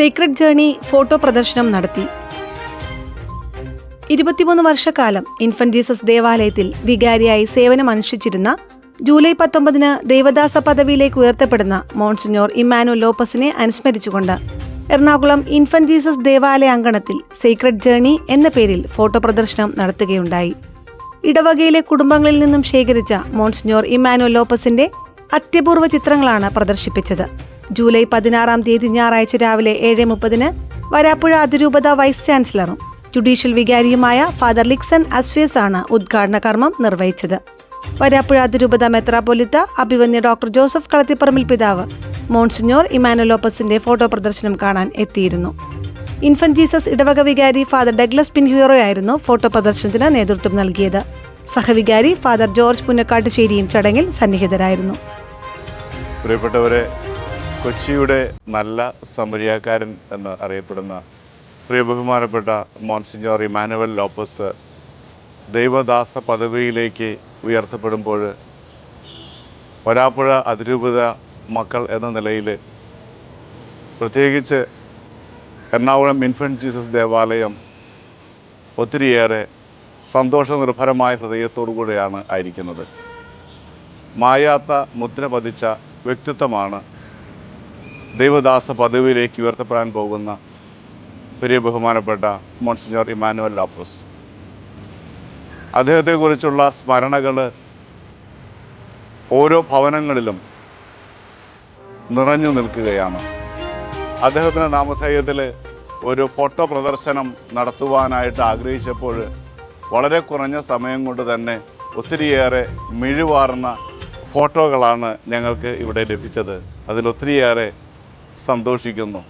Secret journey photo പ്രദർശനം നടത്തി. 23 വർഷക്കാലം ഇൻഫന്റ് ജീസസ് ദേവാലയത്തിൽ വികാരിയായി സേവനമനുഷ്ഠിച്ചിരുന്ന ജൂലൈ 19 ദൈവദാസ പദവിയിലേക്ക് ഉയർത്തപ്പെടുന്ന മോൺസിഞ്ഞോർ ഇമ്മാനുവൽ ലോപ്പസിനെ അനുസ്മരിച്ചുകൊണ്ട് എറണാകുളം ഇൻഫന്റ് ജീസസ് ദേവാലയ അങ്കണത്തിൽ സീക്രട്ട് ജേണി എന്ന പേരിൽ ഫോട്ടോ പ്രദർശനം നടത്തുകയുണ്ടായി. ഇടവകയിലെ കുടുംബങ്ങളിൽ നിന്നും ശേഖരിച്ച മോൺസിഞ്ഞോർ ഇമ്മാനുവൽ ലോപ്പസിന്റെ അത്യപൂർവ ചിത്രങ്ങളാണ് പ്രദർശിപ്പിച്ചത്. ജൂലൈ 16 ഞായറാഴ്ച രാവിലെ 7:30 വരാപ്പുഴ അതിരൂപത വൈസ് ചാൻസലറും ജുഡീഷ്യൽ വികാരിയുമായ ഫാദർ ലിക്സൺ അസ്വേസ് ആണ് ഉദ്ഘാടന കർമ്മം നിർവഹിച്ചത്. വരാപ്പുഴ അതിരൂപത മെത്രാപ്പൊലിത്ത അഭിവന്യ ഡോക്ടർ ജോസഫ് കളത്തിപ്പറമ്പിൽ പിതാവ് മോൺസിഞ്ഞോർ ഇമ്മാനുവൽ ലോപ്പസിന്റെ ഫോട്ടോ പ്രദർശനം കാണാൻ എത്തിയിരുന്നു. ഇൻഫന്റ് ജീസസ് ഇടവക വികാരി ഫാദർ ഡഗ്ലസ് പിൻഹ്യൂറോയായിരുന്നു ഫോട്ടോ പ്രദർശനത്തിന് നേതൃത്വം നൽകിയത്. സഹവികാരി ഫാദർ ജോർജ് പുന്നക്കാട്ടുശ്ശേരിയും ചടങ്ങിൽ സന്നിഹിതരായിരുന്നു. പ്രിയപ്പെട്ടവരെ, കൊച്ചിയുടെ നല്ല സമരിയാക്കാരൻ എന്ന് അറിയപ്പെടുന്ന പ്രിയ ബഹുമാനപ്പെട്ട മോൺസിഞ്ഞോർ ഇമ്മാനുവൽ ലോപ്പസ് ദൈവദാസ പദവിയിലേക്ക് ഉയർത്തപ്പെടുമ്പോൾ വരാപ്പുഴ അതിരൂപത മക്കൾ എന്ന നിലയിൽ പ്രത്യേകിച്ച് എറണാകുളം ഇൻഫന്റ് ജീസസ് ദേവാലയം ഒത്തിരിയേറെ സന്തോഷനിർഭരമായ ഹൃദയത്തോടു കൂടെയാണ് ആയിരിക്കുന്നത്. മായാത്ത മുദ്ര പതിച്ച വ്യക്തിത്വമാണ് ദൈവദാസ പദവിയിലേക്ക് ഉയർത്തപ്പെടാൻ പോകുന്ന പ്രിയ ബഹുമാനപ്പെട്ട മോൺസിഞ്ഞോർ ഇമ്മാനുവൽ ലോപ്പസ്. അദ്ദേഹത്തെക്കുറിച്ചുള്ള സ്മരണകൾ ഓരോ ഭവനങ്ങളിലും നിറഞ്ഞു നിൽക്കുകയാണ്. അദ്ദേഹത്തിൻ്റെ നാമധേയത്തിൽ ഒരു ഫോട്ടോ പ്രദർശനം നടത്തുവാനായിട്ട് ആഗ്രഹിച്ചപ്പോൾ വളരെ കുറഞ്ഞ സമയം കൊണ്ട് തന്നെ ഒത്തിരിയേറെ മിഴിവാർന്ന ഫോട്ടോകളാണ് ഞങ്ങൾക്ക് ഇവിടെ ലഭിച്ചത്. അതിലൊത്തിരിയേറെ സന്തോഷിക്കുന്നു.